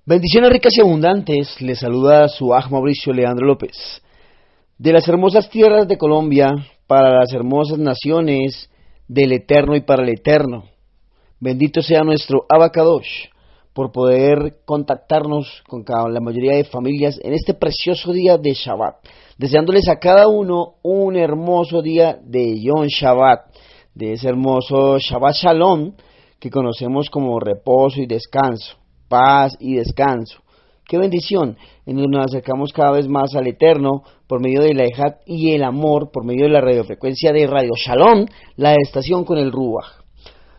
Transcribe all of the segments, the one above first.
Bendiciones ricas y abundantes, les saluda su Aj Mauricio Leandro López. De las hermosas tierras de Colombia, para las hermosas naciones del Eterno y para el Eterno. Bendito sea nuestro Abacadosh por poder contactarnos con la mayoría de familias en este precioso día de Shabbat, deseándoles a cada uno un hermoso día de Yom Shabbat, de ese hermoso Shabbat Shalom que conocemos como reposo y descanso, paz y descanso. ¡Qué bendición! En donde nos acercamos cada vez más al Eterno por medio de la Ejat y el amor, por medio de la radiofrecuencia de Radio Shalom, la estación con el Ruach.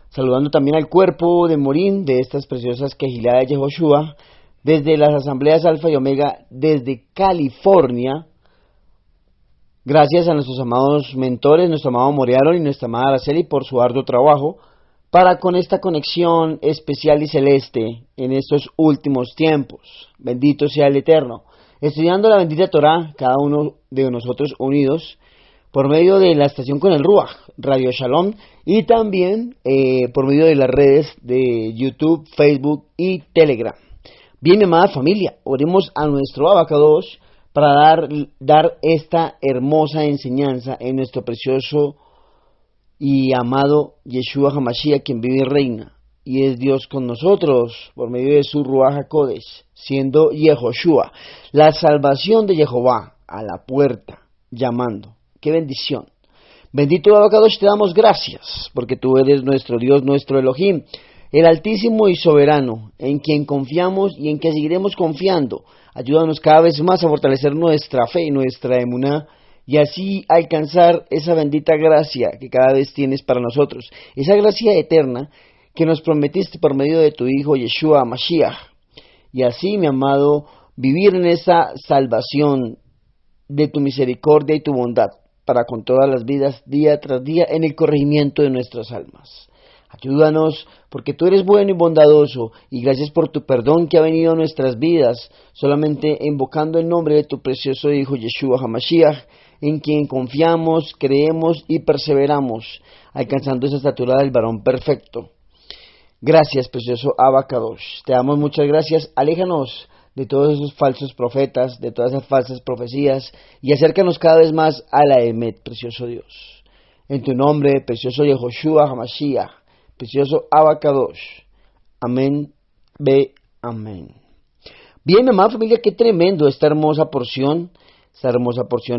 Saludando también al cuerpo de Morín de estas preciosas Quejiladas de Yehoshua, desde las asambleas Alfa y Omega, desde California. Gracias a nuestros amados mentores, nuestro amado Morearon y nuestra amada Araceli por su arduo trabajo para con esta conexión especial y celeste en estos últimos tiempos. Bendito sea el Eterno. Estudiando la bendita Torah, cada uno de nosotros unidos, por medio de la estación con el Ruach, Radio Shalom, y también por medio de las redes de YouTube, Facebook y Telegram. Bien, mi amada familia, oremos a nuestro Abacadosh para dar esta hermosa enseñanza en nuestro precioso y amado Yeshua HaMashiach, quien vive y reina, y es Dios con nosotros, por medio de su Ruach HaKodesh, siendo Yehoshua, la salvación de Jehová, a la puerta, llamando. ¡Qué bendición! Bendito Abacadosh, te damos gracias, porque tú eres nuestro Dios, nuestro Elohim, el Altísimo y Soberano, en quien confiamos y en que seguiremos confiando. Ayúdanos cada vez más a fortalecer nuestra fe y nuestra emuná, y así alcanzar esa bendita gracia que cada vez tienes para nosotros, esa gracia eterna que nos prometiste por medio de tu Hijo Yeshua Mashiach, y así, mi amado, vivir en esa salvación de tu misericordia y tu bondad, para con todas las vidas, día tras día, en el corregimiento de nuestras almas. Ayúdanos, porque tú eres bueno y bondadoso, y gracias por tu perdón que ha venido a nuestras vidas, solamente invocando el nombre de tu precioso Hijo Yeshua HaMashiach, en quien confiamos, creemos y perseveramos, alcanzando esa estatura del varón perfecto. Gracias, precioso Abacadosh. Te damos muchas gracias. Aléjanos de todos esos falsos profetas, de todas esas falsas profecías, y acércanos cada vez más a la Emet, precioso Dios. En tu nombre, precioso Yehoshua HaMashiach, precioso Abacadosh. Amén, ve, amén. Bien, mi amada familia, qué tremendo esta hermosa porción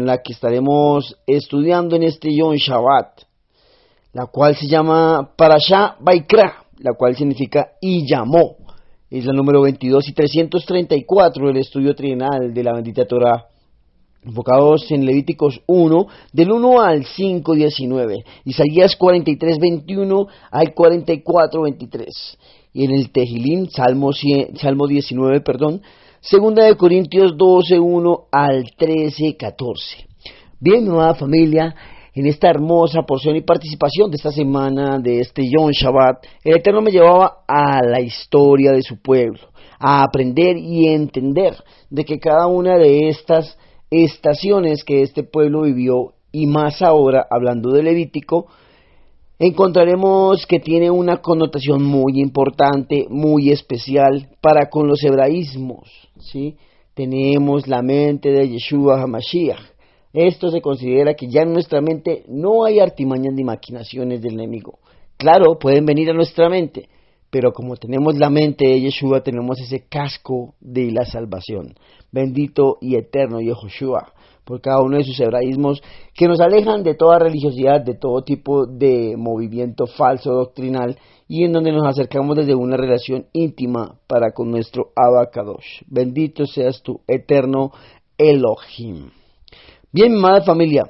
la que estaremos estudiando en este Yom Shabbat, la cual se llama Parashá Vaikra, la cual significa y llamó. Es la número 22 y 334 del estudio trienal de la bendita Torah, enfocados en Levíticos 1, del 1 al 5, 19, Isaías 43, 21 al 44, 23, y en el Tejilín, Salmo 19, Segunda de Corintios 12, 1 al 13, 14. Bien, mi amada familia, en esta hermosa porción y participación de esta semana, de este Yom Shabbat, el Eterno me llevaba a la historia de su pueblo, a aprender y entender de que cada una de estas estaciones que este pueblo vivió, y más ahora, hablando de Levítico, encontraremos que tiene una connotación muy importante, muy especial para con los hebraísmos, ¿sí? Tenemos la mente de Yeshua HaMashiach. Esto se considera que ya en nuestra mente no hay artimañas ni maquinaciones del enemigo. Claro, pueden venir a nuestra mente, pero como tenemos la mente de Yeshua, tenemos ese casco de la salvación. Bendito y eterno Yehoshua, por cada uno de sus hebraísmos que nos alejan de toda religiosidad, de todo tipo de movimiento falso doctrinal, y en donde nos acercamos desde una relación íntima para con nuestro Abacadosh. Bendito seas tú, eterno Elohim. Bien, mi amada familia,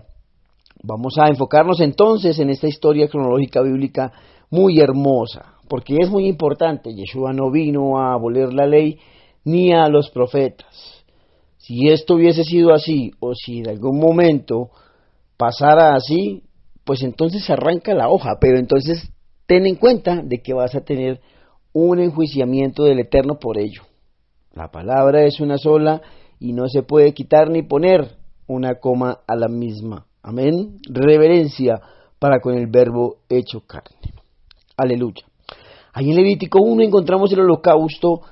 vamos a enfocarnos entonces en esta historia cronológica bíblica muy hermosa, porque es muy importante. Yeshua no vino a abolir la ley ni a los profetas. Si esto hubiese sido así, o si en algún momento pasara así, pues entonces arranca la hoja, pero entonces ten en cuenta de que vas a tener un enjuiciamiento del Eterno por ello. La palabra es una sola y no se puede quitar ni poner una coma a la misma. Amén. Reverencia para con el verbo hecho carne. Aleluya. Ahí en Levítico 1 encontramos el holocausto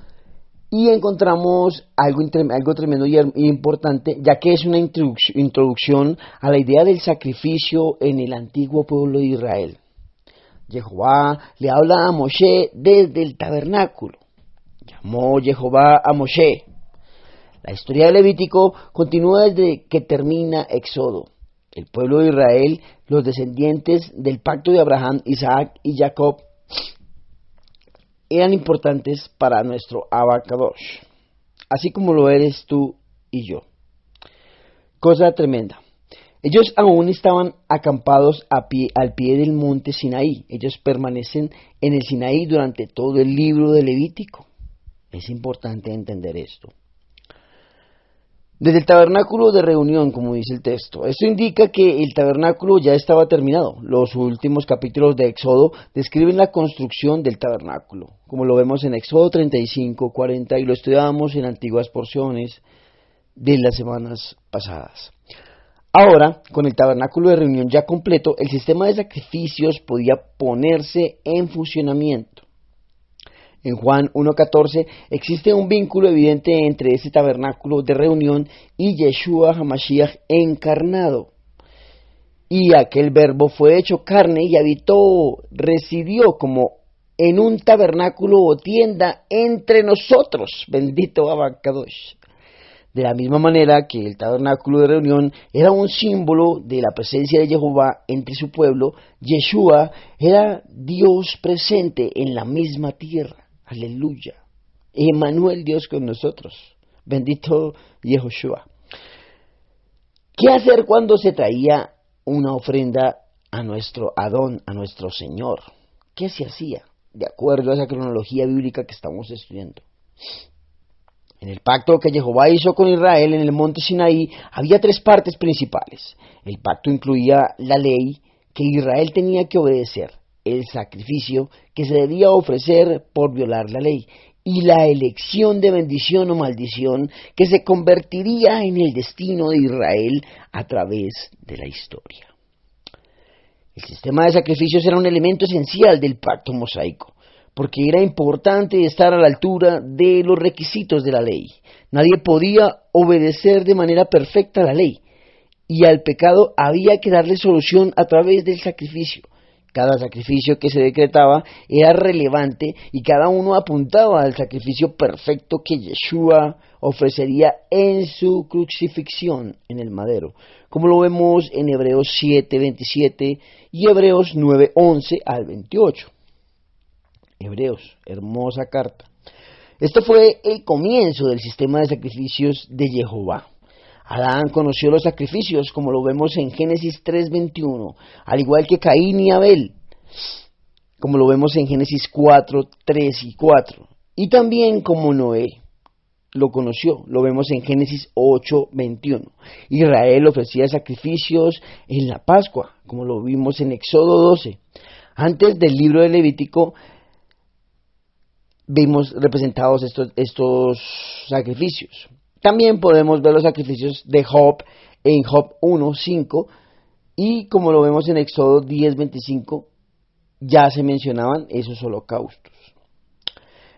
Y encontramos algo tremendo y importante, ya que es una introducción a la idea del sacrificio en el antiguo pueblo de Israel. Jehová le habla a Moshe desde el tabernáculo. Llamó Jehová a Moshe. La historia de Levítico continúa desde que termina Éxodo. El pueblo de Israel, los descendientes del pacto de Abraham, Isaac y Jacob, eran importantes para nuestro Abba Kadosh, así como lo eres tú y yo. Cosa tremenda. Ellos aún estaban acampados al pie del monte Sinaí. Ellos permanecen en el Sinaí durante todo el libro de Levítico. Es importante entender esto. Desde el tabernáculo de reunión, como dice el texto. Esto indica que el tabernáculo ya estaba terminado. Los últimos capítulos de Éxodo describen la construcción del tabernáculo, como lo vemos en Éxodo 35, 40, y lo estudiábamos en antiguas porciones de las semanas pasadas. Ahora, con el tabernáculo de reunión ya completo, el sistema de sacrificios podía ponerse en funcionamiento. En Juan 1.14 existe un vínculo evidente entre ese tabernáculo de reunión y Yeshua HaMashiach encarnado. Y aquel verbo fue hecho carne y habitó, residió como en un tabernáculo o tienda entre nosotros. Bendito Abba Kadosh. De la misma manera que el tabernáculo de reunión era un símbolo de la presencia de Jehová entre su pueblo, Yeshua era Dios presente en la misma tierra. Aleluya. Emmanuel, Dios con nosotros. Bendito Yehoshua. ¿Qué hacer cuando se traía una ofrenda a nuestro Adón, a nuestro Señor? ¿Qué se hacía? De acuerdo a esa cronología bíblica que estamos estudiando. En el pacto que Jehová hizo con Israel en el monte Sinaí había tres partes principales. El pacto incluía la ley que Israel tenía que obedecer, el sacrificio que se debía ofrecer por violar la ley y la elección de bendición o maldición que se convertiría en el destino de Israel a través de la historia. El sistema de sacrificios era un elemento esencial del pacto mosaico, porque era importante estar a la altura de los requisitos de la ley. Nadie podía obedecer de manera perfecta a la ley, y al pecado había que darle solución a través del sacrificio. Cada sacrificio que se decretaba era relevante y cada uno apuntaba al sacrificio perfecto que Yeshua ofrecería en su crucifixión en el madero, como lo vemos en Hebreos 7:27 y Hebreos 9:11 al 28. Hebreos, hermosa carta. Esto fue el comienzo del sistema de sacrificios de Jehová. Adán conoció los sacrificios, como lo vemos en Génesis 3:21, al igual que Caín y Abel, como lo vemos en Génesis 4:3 y 4, y también como Noé lo conoció, lo vemos en Génesis 8:21. Israel ofrecía sacrificios en la Pascua, como lo vimos en Éxodo 12. Antes del libro de Levítico, vimos representados estos sacrificios. También podemos ver los sacrificios de Job en Job 1:5 y como lo vemos en Éxodo 10:25, ya se mencionaban esos holocaustos.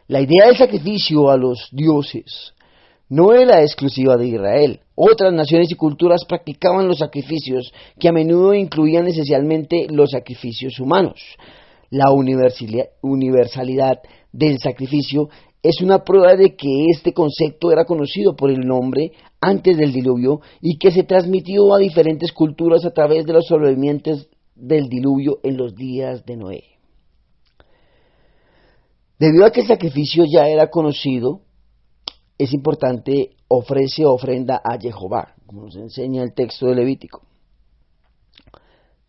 La idea del sacrificio a los dioses no era exclusiva de Israel. Otras naciones y culturas practicaban los sacrificios que a menudo incluían esencialmente los sacrificios humanos. La universalidad del sacrificio es una prueba de que este concepto era conocido por el hombre antes del diluvio y que se transmitió a diferentes culturas a través de los sobrevivientes del diluvio en los días de Noé. Debido a que el sacrificio ya era conocido, es importante ofrece ofrenda a Jehová, como nos enseña el texto de Levítico.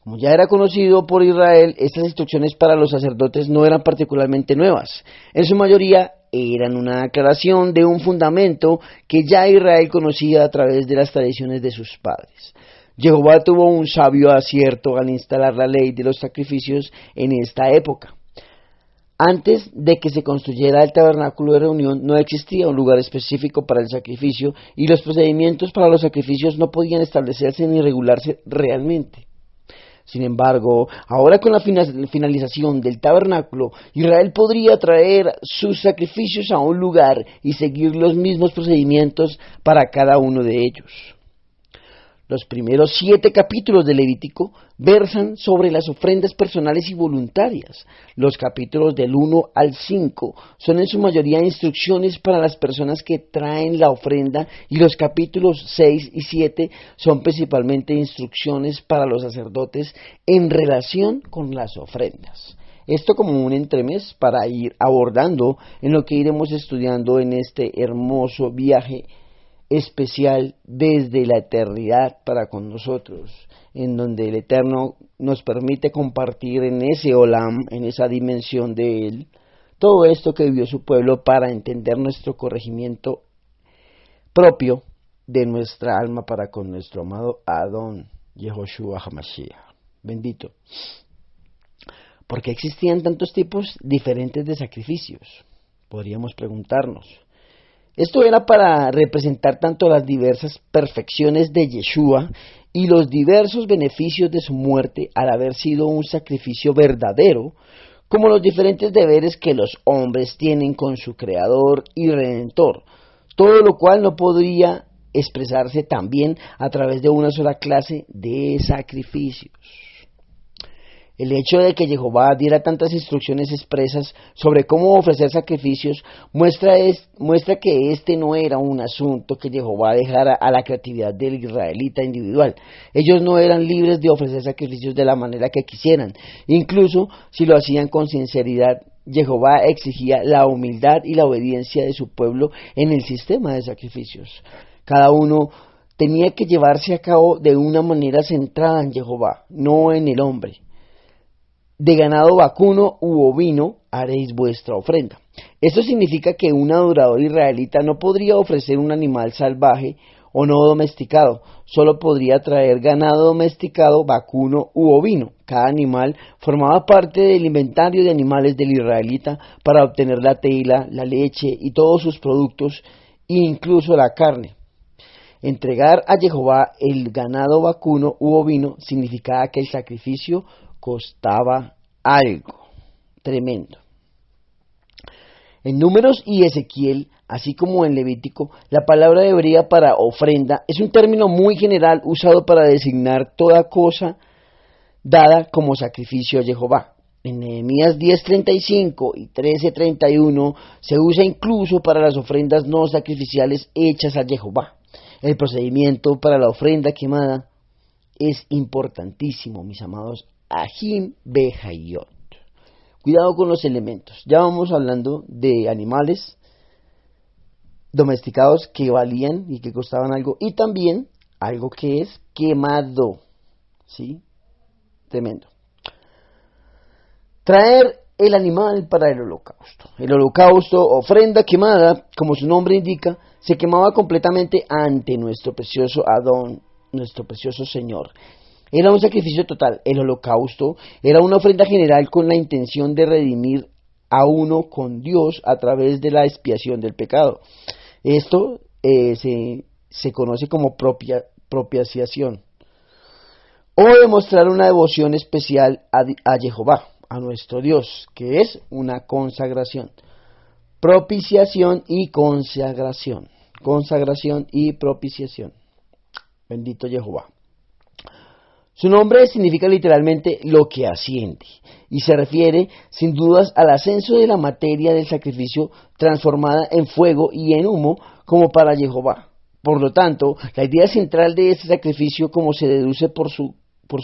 Como ya era conocido por Israel, estas instrucciones para los sacerdotes no eran particularmente nuevas. En su mayoría eran una aclaración de un fundamento que ya Israel conocía a través de las tradiciones de sus padres. Jehová tuvo un sabio acierto al instalar la ley de los sacrificios en esta época. Antes de que se construyera el tabernáculo de reunión, no existía un lugar específico para el sacrificio y los procedimientos para los sacrificios no podían establecerse ni regularse realmente. Sin embargo, ahora con la finalización del tabernáculo, Israel podría traer sus sacrificios a un lugar y seguir los mismos procedimientos para cada uno de ellos. Los primeros 7 capítulos de Levítico versan sobre las ofrendas personales y voluntarias. Los capítulos del 1 al 5 son en su mayoría instrucciones para las personas que traen la ofrenda, y los capítulos 6 y 7 son principalmente instrucciones para los sacerdotes en relación con las ofrendas. Esto como un entremés para ir abordando en lo que iremos estudiando en este hermoso viaje especial desde la eternidad para con nosotros, en donde el Eterno nos permite compartir en ese Olam, en esa dimensión de Él, todo esto que vivió su pueblo para entender nuestro corregimiento propio de nuestra alma para con nuestro amado Adón, Yehoshua HaMashiach. Bendito. ¿Por qué existían tantos tipos diferentes de sacrificios? Podríamos preguntarnos. Esto era para representar tanto las diversas perfecciones de Yeshua y los diversos beneficios de su muerte al haber sido un sacrificio verdadero, como los diferentes deberes que los hombres tienen con su Creador y Redentor, todo lo cual no podría expresarse también a través de una sola clase de sacrificios. El hecho de que Jehová diera tantas instrucciones expresas sobre cómo ofrecer sacrificios muestra que este no era un asunto que Jehová dejara a la creatividad del israelita individual. Ellos no eran libres de ofrecer sacrificios de la manera que quisieran. Incluso si lo hacían con sinceridad, Jehová exigía la humildad y la obediencia de su pueblo en el sistema de sacrificios. Cada uno tenía que llevarse a cabo de una manera centrada en Jehová, no en el hombre. De ganado vacuno u ovino haréis vuestra ofrenda. Esto significa que un adorador israelita no podría ofrecer un animal salvaje o no domesticado, solo podría traer ganado domesticado, vacuno u ovino. Cada animal formaba parte del inventario de animales del israelita para obtener la tela, la leche y todos sus productos, e incluso la carne. Entregar a Jehová el ganado vacuno u ovino significaba que el sacrificio costaba algo tremendo. En Números y Ezequiel, así como en Levítico, la palabra hebrea para ofrenda es un término muy general usado para designar toda cosa dada como sacrificio a Jehová. En Nehemías 10:35 y 13:31 se usa incluso para las ofrendas no sacrificiales hechas a Jehová. El procedimiento para la ofrenda quemada es importantísimo, mis amados Ahim Behayot. Cuidado con los elementos. Ya vamos hablando de animales domesticados que valían y que costaban algo, y también algo que es quemado. ¿Sí? Tremendo. Traer el animal para el holocausto. El holocausto, ofrenda quemada, como su nombre indica, se quemaba completamente ante nuestro precioso Adón, nuestro precioso Señor. Era un sacrificio total. El holocausto era una ofrenda general con la intención de redimir a uno con Dios a través de la expiación del pecado. Esto se conoce como propiciación, o demostrar una devoción especial a Jehová, a nuestro Dios, que es una consagración. Propiciación y consagración. Consagración y propiciación. Bendito Jehová. Su nombre significa literalmente lo que asciende, y se refiere sin dudas al ascenso de la materia del sacrificio transformada en fuego y en humo como para Jehová. Por lo tanto, la idea central de este sacrificio, como se deduce por su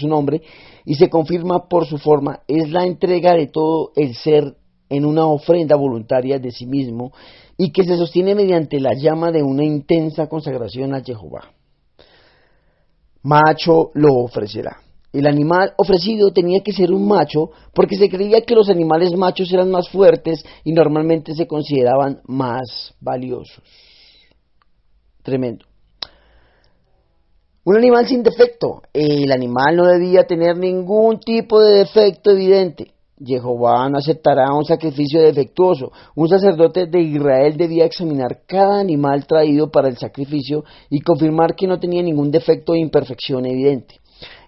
nombre y se confirma por su forma, es la entrega de todo el ser en una ofrenda voluntaria de sí mismo, y que se sostiene mediante la llama de una intensa consagración a Jehová. Macho lo ofrecerá. El animal ofrecido tenía que ser un macho, porque se creía que los animales machos eran más fuertes y normalmente se consideraban más valiosos. Tremendo. Un animal sin defecto. El animal no debía tener ningún tipo de defecto evidente. Jehová no aceptará un sacrificio defectuoso. Un sacerdote de Israel debía examinar cada animal traído para el sacrificio y confirmar que no tenía ningún defecto o imperfección evidente.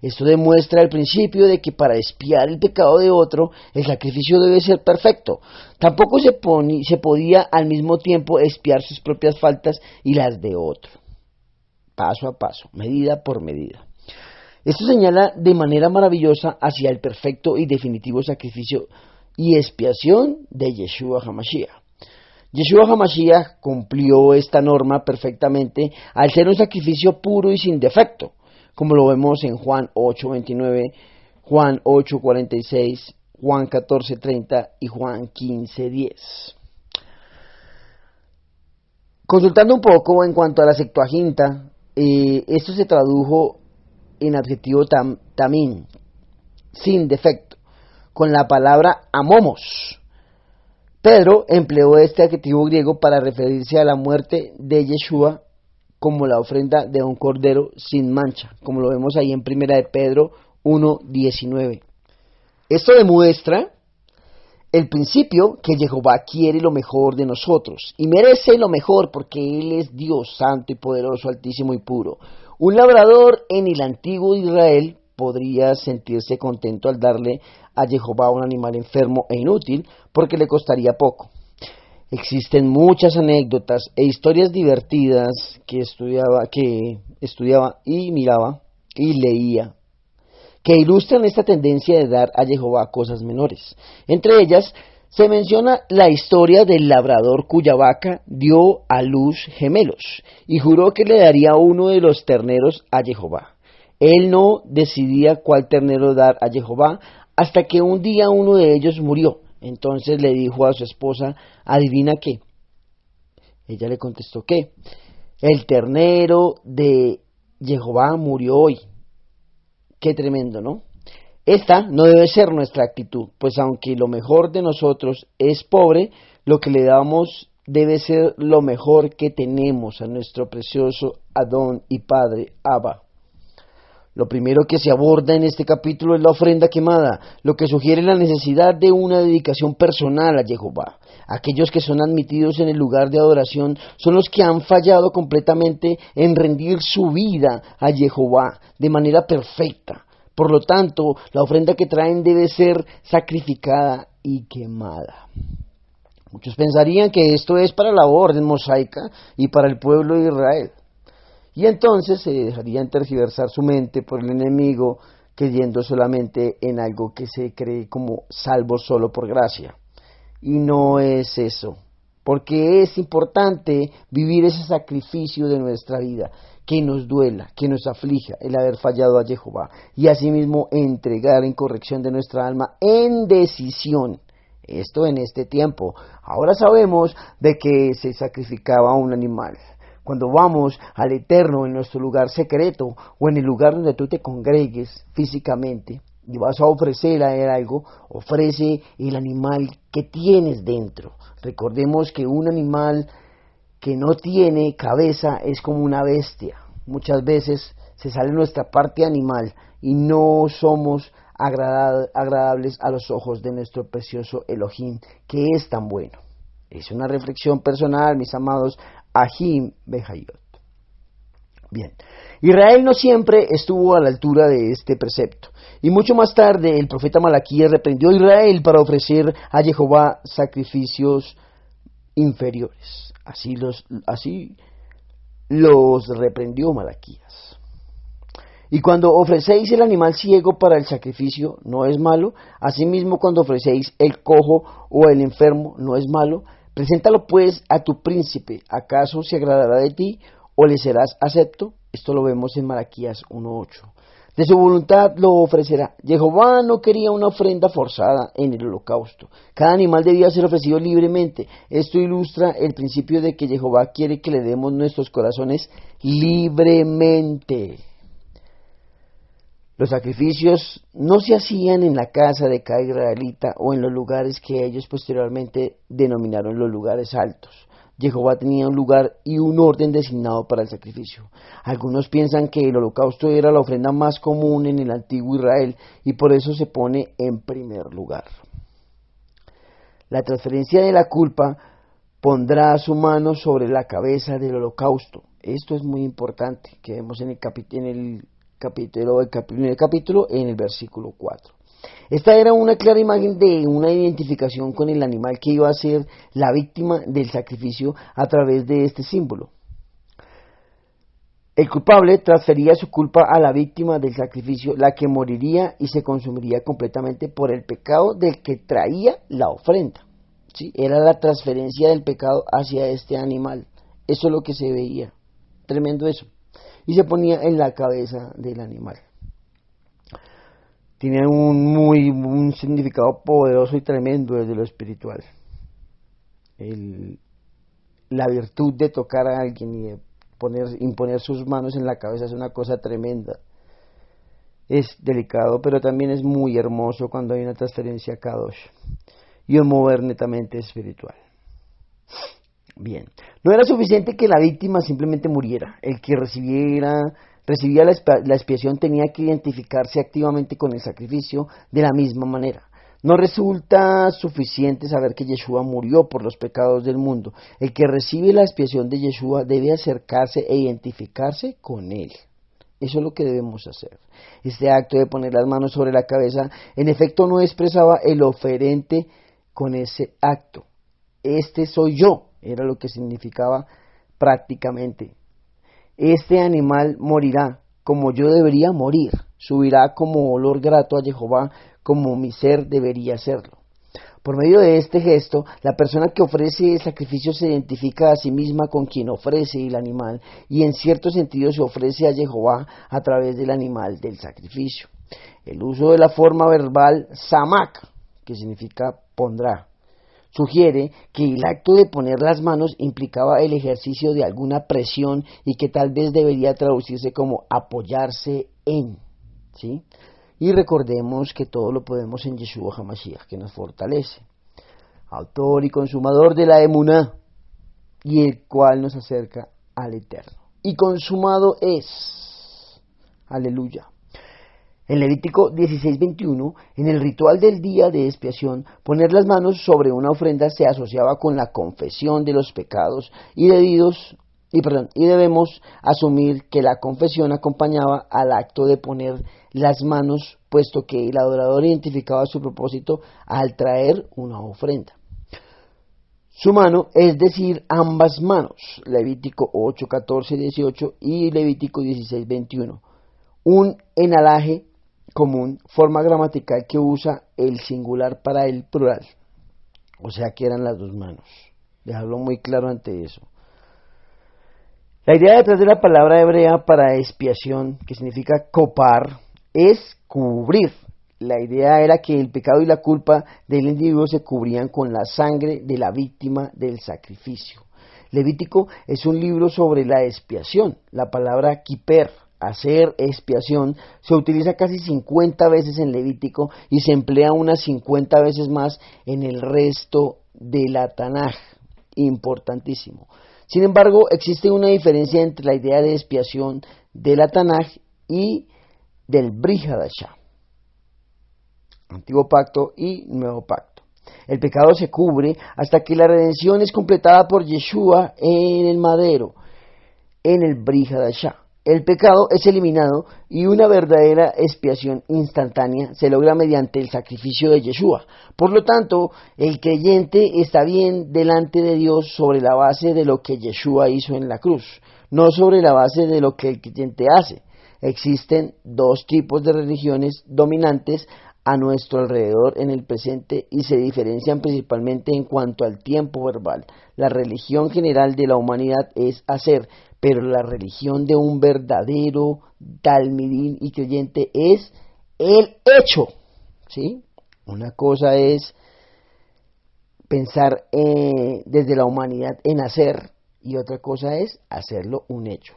Esto demuestra el principio de que para expiar el pecado de otro, el sacrificio debe ser perfecto. Tampoco se podía al mismo tiempo expiar sus propias faltas y las de otro. Paso a paso, medida por medida. Esto señala de manera maravillosa hacia el perfecto y definitivo sacrificio y expiación de Yeshua HaMashiach. Yeshua HaMashiach cumplió esta norma perfectamente al ser un sacrificio puro y sin defecto, como lo vemos en Juan 8:29, Juan 8:46, Juan 14:30 y Juan 15:10. Consultando un poco en cuanto a la Septuaginta, esto se tradujo en adjetivo tamín, sin defecto, con la palabra amomos. Pedro empleó este adjetivo griego para referirse a la muerte de Yeshua como la ofrenda de un cordero sin mancha, como lo vemos ahí en 1 de Pedro 1:19. Esto demuestra el principio que Jehová quiere lo mejor de nosotros y merece lo mejor porque Él es Dios santo y poderoso, altísimo y puro. Un labrador en el antiguo Israel podría sentirse contento al darle a Jehová un animal enfermo e inútil porque le costaría poco. Existen muchas anécdotas e historias divertidas que estudiaba y miraba y leía que ilustran esta tendencia de dar a Jehová cosas menores. Entre ellas se menciona la historia del labrador cuya vaca dio a luz gemelos y juró que le daría uno de los terneros a Jehová. Él no decidía cuál ternero dar a Jehová hasta que un día uno de ellos murió. Entonces le dijo a su esposa, ¿adivina qué? Ella le contestó, ¿qué? El ternero de Jehová murió hoy. Qué tremendo, ¿no? Esta no debe ser nuestra actitud, pues aunque lo mejor de nosotros es pobre, lo que le damos debe ser lo mejor que tenemos a nuestro precioso Adón y Padre Abba. Lo primero que se aborda en este capítulo es la ofrenda quemada, lo que sugiere la necesidad de una dedicación personal a Jehová. Aquellos que son admitidos en el lugar de adoración son los que han fallado completamente en rendir su vida a Jehová de manera perfecta. Por lo tanto, la ofrenda que traen debe ser sacrificada y quemada. Muchos pensarían que esto es para la orden mosaica y para el pueblo de Israel. Y entonces se dejarían tergiversar su mente por el enemigo, creyendo solamente en algo que se cree como salvo solo por gracia. Y no es eso, porque es importante vivir ese sacrificio de nuestra vida, que nos duela, que nos aflija el haber fallado a Jehová, y asimismo entregar en corrección de nuestra alma en decisión. Esto en este tiempo. Ahora sabemos de que se sacrificaba un animal. Cuando vamos al Eterno en nuestro lugar secreto o en el lugar donde tú te congregues físicamente y vas a ofrecer a Él algo, ofrece el animal que tienes dentro. Recordemos que un animal que no tiene cabeza es como una bestia. Muchas veces se sale nuestra parte animal y no somos agradables a los ojos de nuestro precioso Elohim, que es tan bueno. Es una reflexión personal, mis amados, Ahim Behayot. Bien, Israel no siempre estuvo a la altura de este precepto, y mucho más tarde el profeta Malaquías reprendió a Israel para ofrecer a Jehová sacrificios inferiores. Así los reprendió Malaquías. Y cuando ofrecéis el animal ciego para el sacrificio, no es malo. Asimismo, cuando ofrecéis el cojo o el enfermo, no es malo. Preséntalo pues a tu príncipe. ¿Acaso se agradará de ti o le serás acepto? Esto lo vemos en Malaquías 1:8. De su voluntad lo ofrecerá. Jehová no quería una ofrenda forzada en el holocausto. Cada animal debía ser ofrecido libremente. Esto ilustra el principio de que Jehová quiere que le demos nuestros corazones libremente. Los sacrificios no se hacían en la casa de cada israelita o en los lugares que ellos posteriormente denominaron los lugares altos. Jehová tenía un lugar y un orden designado para el sacrificio. Algunos piensan que el holocausto era la ofrenda más común en el antiguo Israel y por eso se pone en primer lugar. La transferencia de la culpa pondrá su mano sobre la cabeza del holocausto. Esto es muy importante, que vemos en el primer capítulo en el versículo 4. Esta era una clara imagen de una identificación con el animal que iba a ser la víctima del sacrificio a través de este símbolo. El culpable transfería su culpa a la víctima del sacrificio, la que moriría y se consumiría completamente por el pecado del que traía la ofrenda. ¿Sí? Era la transferencia del pecado hacia este animal. Eso es lo que se veía. Tremendo eso. Y se ponía en la cabeza del animal. Tiene un significado poderoso y tremendo desde lo espiritual. La virtud de tocar a alguien y de imponer sus manos en la cabeza es una cosa tremenda. Es delicado, pero también es muy hermoso cuando hay una transferencia Kadosh y un mover netamente espiritual. Bien, no era suficiente que la víctima simplemente muriera. El que recibía la expiación tenía que identificarse activamente con el sacrificio de la misma manera. No resulta suficiente saber que Yeshua murió por los pecados del mundo. El que recibe la expiación de Yeshua debe acercarse e identificarse con él. Eso es lo que debemos hacer. Este acto de poner las manos sobre la cabeza, en efecto, no expresaba el oferente con ese acto. Este soy yo, era lo que significaba prácticamente. Este animal morirá como yo debería morir, subirá como olor grato a Jehová, como mi ser debería hacerlo. Por medio de este gesto, la persona que ofrece el sacrificio se identifica a sí misma con quien ofrece el animal y en cierto sentido se ofrece a Jehová a través del animal del sacrificio. El uso de la forma verbal samak, que significa pondrá, sugiere que el acto de poner las manos implicaba el ejercicio de alguna presión y que tal vez debería traducirse como apoyarse en, ¿sí? Y recordemos que todo lo podemos en Yeshua HaMashiach, que nos fortalece, autor y consumador de la emuná, y el cual nos acerca al Eterno. Y consumado es, aleluya. En Levítico 16:21, en el ritual del día de expiación, poner las manos sobre una ofrenda se asociaba con la confesión de los pecados y debemos asumir que la confesión acompañaba al acto de poner las manos, puesto que el adorador identificaba su propósito al traer una ofrenda. Su mano, es decir, ambas manos, Levítico 8:14-18 y Levítico 16:21. Un enalaje común, forma gramatical que usa el singular para el plural, o sea que eran las dos manos. Dejarlo muy claro ante eso. La idea detrás de la palabra hebrea para expiación, que significa copar, es cubrir. La idea era que el pecado y la culpa del individuo se cubrían con la sangre de la víctima del sacrificio. Levítico es un libro sobre la expiación. La palabra kiper, hacer expiación, se utiliza casi 50 veces en Levítico y se emplea unas 50 veces más en el resto de la Tanaj. Importantísimo. Sin embargo, existe una diferencia entre la idea de expiación de la Tanaj y del Brit Hadashah, Antiguo Pacto y Nuevo Pacto. El pecado se cubre hasta que la redención es completada por Yeshua en el madero, en el Brit Hadashah. El pecado es eliminado y una verdadera expiación instantánea se logra mediante el sacrificio de Yeshua. Por lo tanto, el creyente está bien delante de Dios sobre la base de lo que Yeshua hizo en la cruz, no sobre la base de lo que el creyente hace. Existen dos tipos de religiones dominantes a nuestro alrededor en el presente y se diferencian principalmente en cuanto al tiempo verbal. La religión general de la humanidad es hacer, pero la religión de un verdadero talmidín y creyente es el hecho, ¿sí? Una cosa es pensar desde la humanidad en hacer y otra cosa es hacerlo un hecho,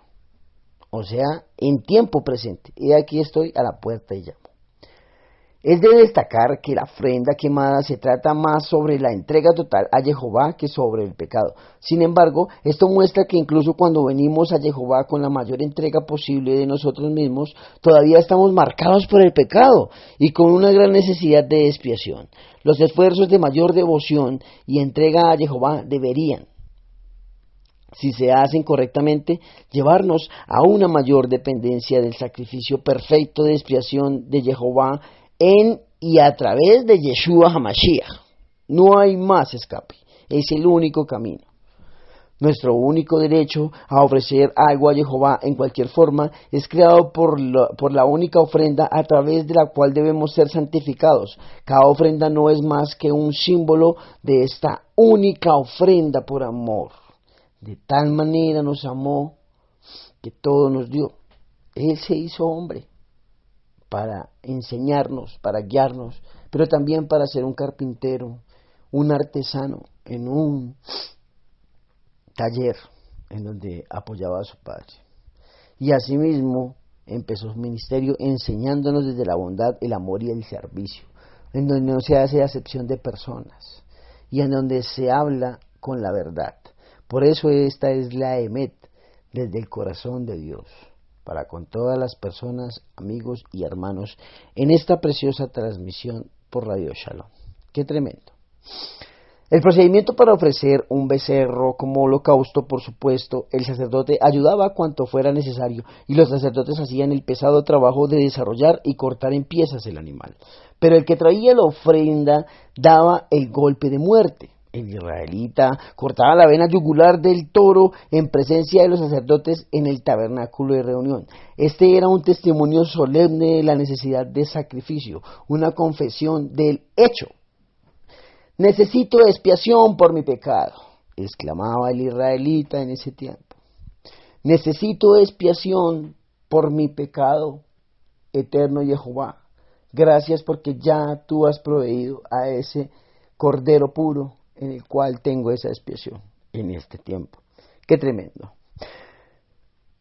o sea, en tiempo presente. Y aquí estoy a la puerta y llamo. Es de destacar que la ofrenda quemada se trata más sobre la entrega total a Jehová que sobre el pecado. Sin embargo, esto muestra que incluso cuando venimos a Jehová con la mayor entrega posible de nosotros mismos, todavía estamos marcados por el pecado y con una gran necesidad de expiación. Los esfuerzos de mayor devoción y entrega a Jehová deberían si se hacen correctamente, llevarnos a una mayor dependencia del sacrificio perfecto de expiación de Jehová en y a través de Yeshua HaMashiach. No hay más escape, es el único camino. Nuestro único derecho a ofrecer algo a Jehová en cualquier forma es creado por la única ofrenda a través de la cual debemos ser santificados. Cada ofrenda no es más que un símbolo de esta única ofrenda por amor. De tal manera nos amó que todo nos dio. Él se hizo hombre para enseñarnos, para guiarnos, pero también para ser un carpintero, un artesano en un taller en donde apoyaba a su padre. Y asimismo empezó su ministerio enseñándonos desde la bondad, el amor y el servicio, en donde no se hace acepción de personas y en donde se habla con la verdad. Por eso esta es la Emet, desde el corazón de Dios, para con todas las personas, amigos y hermanos, en esta preciosa transmisión por Radio Shalom. ¡Qué tremendo! El procedimiento para ofrecer un becerro como holocausto, por supuesto, el sacerdote ayudaba cuanto fuera necesario y los sacerdotes hacían el pesado trabajo de desarrollar y cortar en piezas el animal. Pero el que traía la ofrenda daba el golpe de muerte. El israelita cortaba la vena yugular del toro en presencia de los sacerdotes en el tabernáculo de reunión. Este era un testimonio solemne de la necesidad de sacrificio, una confesión del hecho. Necesito expiación por mi pecado, exclamaba el israelita en ese tiempo. Necesito expiación por mi pecado, eterno Jehová. Gracias porque ya tú has proveído a ese cordero puro en el cual tengo esa expiación en este tiempo. ¡Qué tremendo!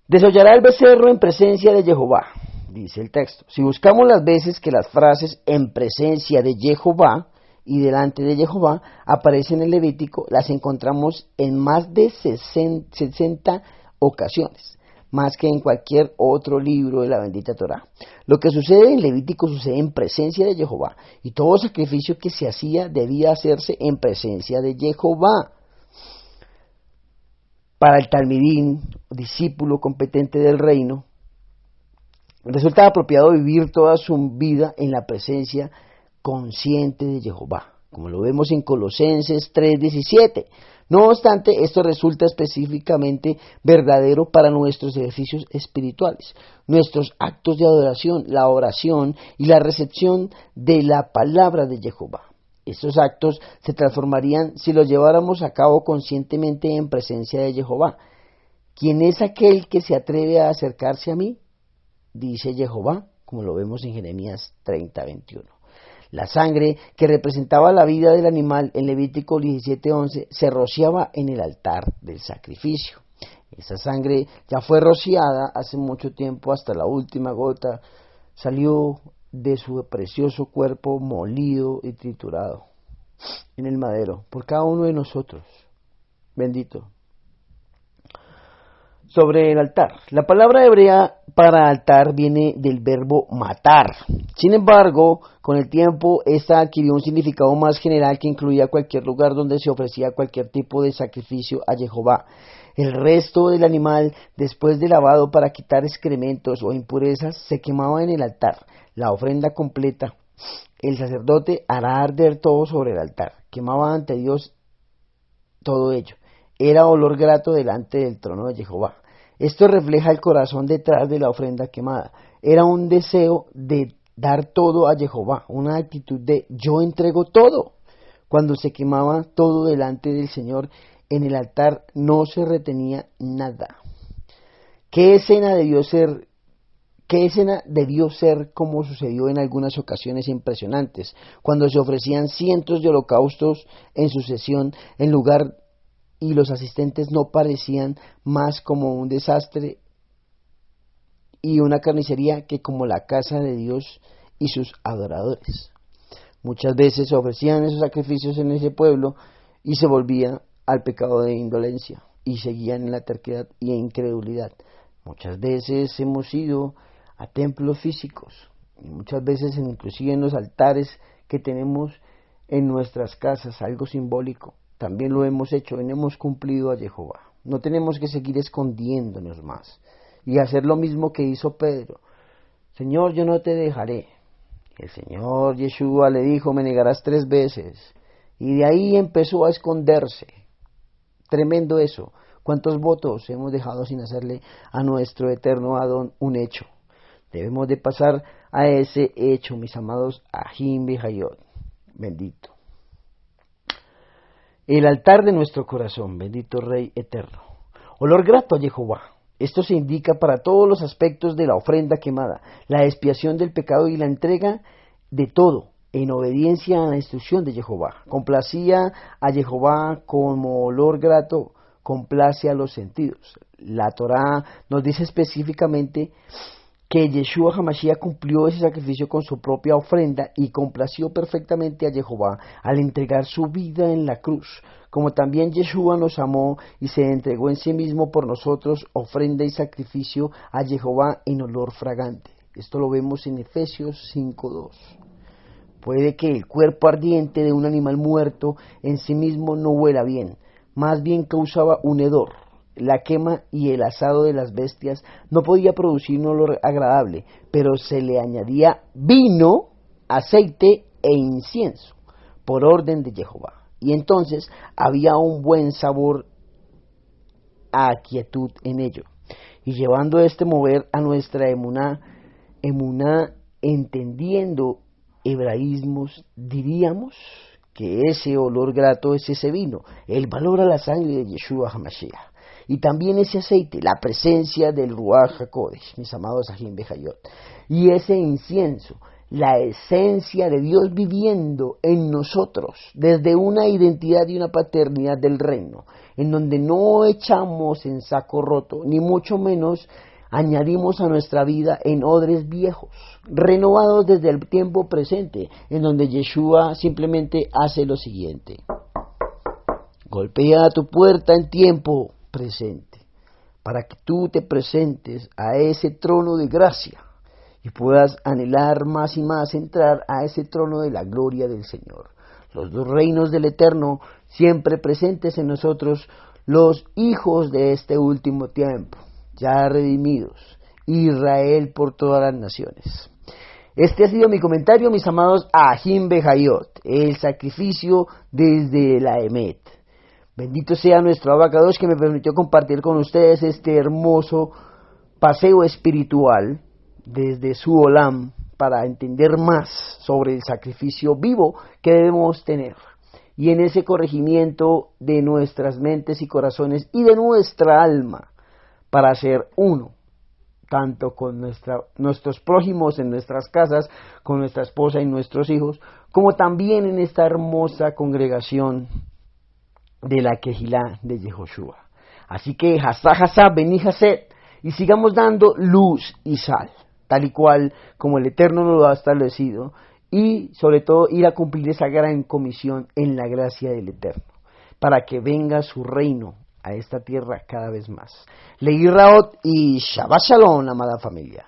Desollará el becerro en presencia de Jehová, dice el texto. Si buscamos las veces que las frases en presencia de Jehová y delante de Jehová aparecen en Levítico, las encontramos en más de 60 ocasiones, más que en cualquier otro libro de la bendita Torá. Lo que sucede en Levítico sucede en presencia de Jehová, y todo sacrificio que se hacía debía hacerse en presencia de Jehová. Para el talmidín, discípulo competente del reino, resulta apropiado vivir toda su vida en la presencia consciente de Jehová, como lo vemos en Colosenses 3:17. No obstante, esto resulta específicamente verdadero para nuestros ejercicios espirituales, nuestros actos de adoración, la oración y la recepción de la palabra de Jehová. Estos actos se transformarían si los lleváramos a cabo conscientemente en presencia de Jehová. ¿Quién es aquel que se atreve a acercarse a mí?, dice Jehová, como lo vemos en Jeremías 30:21. La sangre que representaba la vida del animal en Levítico 17:11 se rociaba en el altar del sacrificio. Esa sangre ya fue rociada hace mucho tiempo, hasta la última gota salió de su precioso cuerpo molido y triturado en el madero por cada uno de nosotros. Bendito. Sobre el altar. La palabra hebrea para altar viene del verbo matar. Sin embargo, con el tiempo, esta adquirió un significado más general que incluía cualquier lugar donde se ofrecía cualquier tipo de sacrificio a Jehová. El resto del animal, después de lavado para quitar excrementos o impurezas, se quemaba en el altar. La ofrenda completa, el sacerdote hará arder todo sobre el altar. Quemaba ante Dios todo ello. Era olor grato delante del trono de Jehová. Esto refleja el corazón detrás de la ofrenda quemada. Era un deseo de dar todo a Jehová, una actitud de yo entrego todo. Cuando se quemaba todo delante del Señor en el altar, no se retenía nada. ¿Qué escena debió ser como sucedió en algunas ocasiones impresionantes, cuando se ofrecían cientos de holocaustos en sucesión en lugar y los asistentes no parecían más como un desastre y una carnicería que como la casa de Dios y sus adoradores? Muchas veces se ofrecían esos sacrificios en ese pueblo y se volvían al pecado de indolencia y seguían en la terquedad y incredulidad. Muchas veces hemos ido a templos físicos y muchas veces inclusive en los altares que tenemos en nuestras casas, algo simbólico. También lo hemos hecho y no hemos cumplido a Jehová. No tenemos que seguir escondiéndonos más y hacer lo mismo que hizo Pedro. Señor, yo no te dejaré. El Señor Yeshua le dijo, me negarás 3 veces. Y de ahí empezó a esconderse. Tremendo eso. ¿Cuántos votos hemos dejado sin hacerle a nuestro eterno Adón un hecho? Debemos de pasar a ese hecho, mis amados Ajim Bejayot. Bendito. El altar de nuestro corazón, bendito Rey eterno. Olor grato a Jehová. Esto se indica para todos los aspectos de la ofrenda quemada, la expiación del pecado y la entrega de todo en obediencia a la instrucción de Jehová. Complacía a Jehová como olor grato, complace a los sentidos. La Torá nos dice específicamente que Yeshua HaMashiach cumplió ese sacrificio con su propia ofrenda y complació perfectamente a Jehová al entregar su vida en la cruz, como también Yeshua nos amó y se entregó en sí mismo por nosotros, ofrenda y sacrificio a Jehová en olor fragante. Esto lo vemos en Efesios 5:2. Puede que el cuerpo ardiente de un animal muerto en sí mismo no huela bien, más bien causaba un hedor. La quema y el asado de las bestias no podía producir un olor agradable, pero se le añadía vino, aceite e incienso, por orden de Jehová. Y entonces había un buen sabor a quietud en ello. Y llevando este mover a nuestra emuná entendiendo hebraísmos, diríamos que ese olor grato es ese vino, el valor a la sangre de Yeshua HaMashiach. Y también ese aceite, la presencia del Ruach HaKodesh, mis amados Ajim Bejayot. Y ese incienso, la esencia de Dios viviendo en nosotros, desde una identidad y una paternidad del reino, en donde no echamos en saco roto, ni mucho menos añadimos a nuestra vida en odres viejos, renovados desde el tiempo presente, en donde Yeshua simplemente hace lo siguiente: golpea a tu puerta en tiempo presente, para que tú te presentes a ese trono de gracia y puedas anhelar más y más entrar a ese trono de la gloria del Señor. Los 2 reinos del Eterno siempre presentes en nosotros, los hijos de este último tiempo, ya redimidos, Israel por todas las naciones. Este ha sido mi comentario, mis amados Ajim Bejayot, el sacrificio desde la Emet. Bendito sea nuestro Abacadosh que me permitió compartir con ustedes este hermoso paseo espiritual desde su Olam para entender más sobre el sacrificio vivo que debemos tener y en ese corregimiento de nuestras mentes y corazones y de nuestra alma para ser uno, tanto con nuestros prójimos en nuestras casas, con nuestra esposa y nuestros hijos, como también en esta hermosa congregación de la Kehilá de Yehoshua. Así que Hasá, Bení Haset, y sigamos dando luz y sal, tal y cual como el Eterno nos lo ha establecido, y sobre todo ir a cumplir esa gran comisión en la gracia del Eterno, para que venga su reino a esta tierra cada vez más. Leí Raot y Shabbat Shalom, amada familia.